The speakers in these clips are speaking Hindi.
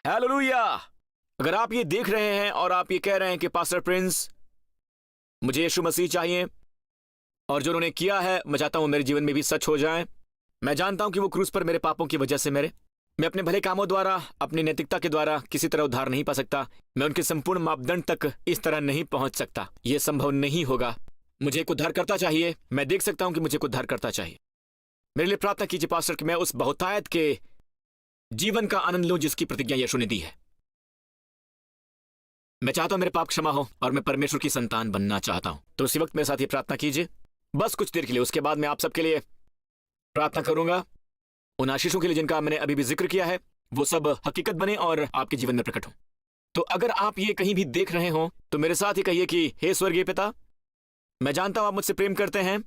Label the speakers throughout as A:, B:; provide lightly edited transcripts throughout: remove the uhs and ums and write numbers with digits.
A: हालेलुया। अगर आप ये देख रहे हैं और आप ये कह रहे हैं कि पास्टर प्रिंस, मुझे यीशु मसीह चाहिए और जो उन्होंने किया है मैं चाहता हूं मेरे जीवन में भी सच हो जाए। मैं जानता हूं कि वो क्रूस पर मेरे पापों की वजह से मैं अपने भले कामों द्वारा, अपनी नैतिकता के द्वारा किसी तरह उद्धार नहीं पा सकता। मैं उनके संपूर्ण मापदंड तक इस तरह नहीं पहुंच सकता। यह संभव नहीं होगा। मुझे एक उद्धारकर्ता चाहिए। मैं देख सकता हूं कि मुझे एक उद्धारकर्ता चाहिए। मेरे लिए प्रार्थना कीजिए पास्टर कि मैं उस बहुतायत के जीवन का आनंद लूं जिसकी प्रतिज्ञा यीशु ने दी है। मैं चाहता हूं मेरे पाप क्षमा हो और मैं परमेश्वर की संतान बनना चाहता हूं। तो उसी वक्त मेरे साथ ये प्रार्थना कीजिए, बस कुछ देर के लिए। उसके बाद मैं आप सबके लिए प्रार्थना करूंगा उन आशीषों के लिए जिनका मैंने अभी भी जिक्र किया है, वो सब हकीकत बने और आपके जीवन में प्रकट हो। तो अगर आप ये कहीं भी देख रहे हो तो मेरे साथ ही कहिए कि हे स्वर्गीय पिता, मैं जानता हूं आप मुझसे प्रेम करते हैं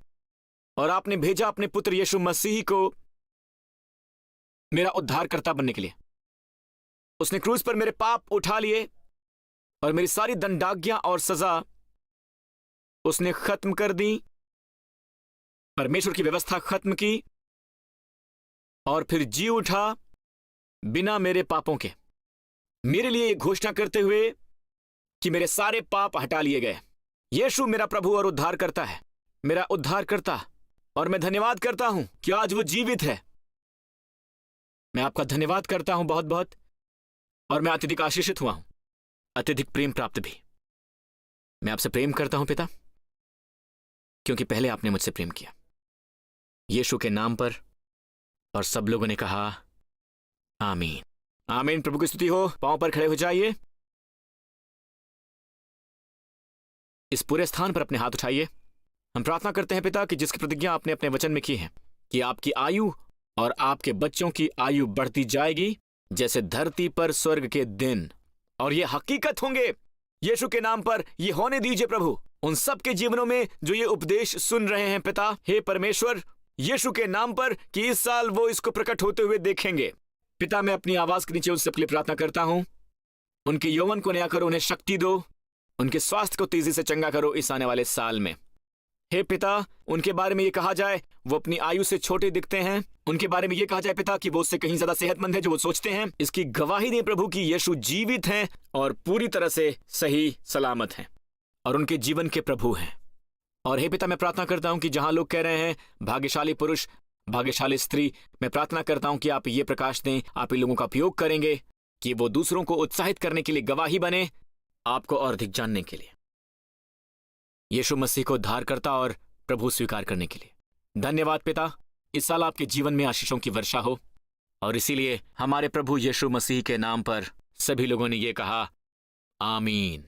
A: और आपने भेजा अपने पुत्र यीशु मसीह को मेरा उद्धारकर्ता बनने के लिए। उसने क्रूस पर मेरे पाप उठा लिए और मेरी सारी दंडाज्ञा और सजा उसने खत्म कर दी। परमेश्वर की व्यवस्था खत्म की और फिर जी उठा बिना मेरे पापों के, मेरे लिए एक घोषणा करते हुए कि मेरे सारे पाप हटा लिए गए। यीशु मेरा प्रभु और उद्धारकर्ता है, मेरा उद्धारकर्ता। और मैं धन्यवाद करता हूं कि आज वो जीवित है। मैं आपका धन्यवाद करता हूं बहुत बहुत। और मैं अत्यधिक आशीषित हुआ हूं, अत्यधिक प्रेम प्राप्त भी। मैं आपसे प्रेम करता हूं पिता, क्योंकि पहले आपने मुझसे प्रेम किया। यीशु के नाम पर। और सब लोगों ने कहा आमीन। आमीन। प्रभु की स्तुति हो। पांव पर खड़े हो जाइए। इस पूरे स्थान पर अपने हाथ उठाइए। हम प्रार्थना करते हैं पिता कि जिसकी प्रतिज्ञा आपने अपने वचन में की है कि आपकी आयु और आपके बच्चों की आयु बढ़ती जाएगी जैसे धरती पर स्वर्ग के दिन, और ये हकीकत होंगे। यीशु के नाम पर ये होने दीजिए प्रभु उन सब के जीवनों में जो ये उपदेश सुन रहे हैं पिता। हे परमेश्वर, यीशु के नाम पर कि इस साल वो इसको प्रकट होते हुए देखेंगे। पिता, मैं अपनी आवाज के नीचे उन सबके लिए प्रार्थना करता हूं। उनके यौवन को नया करो, उन्हें शक्ति दो, उनके स्वास्थ्य को तेजी से चंगा करो इस आने वाले साल में। हे पिता, उनके बारे में ये कहा जाए वो अपनी आयु से छोटे दिखते हैं। उनके बारे में ये कहा जाए पिता कि वो उससे कहीं ज्यादा सेहतमंद है जो वो सोचते हैं। इसकी गवाही दें प्रभु कि यीशु जीवित हैं और पूरी तरह से सही सलामत हैं और उनके जीवन के प्रभु हैं। और हे पिता, मैं प्रार्थना करता हूं कि जहां लोग कह रहे हैं भाग्यशाली पुरुष, भाग्यशाली स्त्री, मैं प्रार्थना करता हूं कि आप ये प्रकाश दें, आप इन लोगों का उपयोग करेंगे कि वो दूसरों को उत्साहित करने के लिए गवाही बने, आपको और अधिक जानने के लिए, यीशु मसीह को उद्धारकर्ता और प्रभु स्वीकार करने के लिए। धन्यवाद पिता। इस साल आपके जीवन में आशीषों की वर्षा हो। और इसीलिए हमारे प्रभु यीशु मसीह के नाम पर सभी लोगों ने ये कहा आमीन।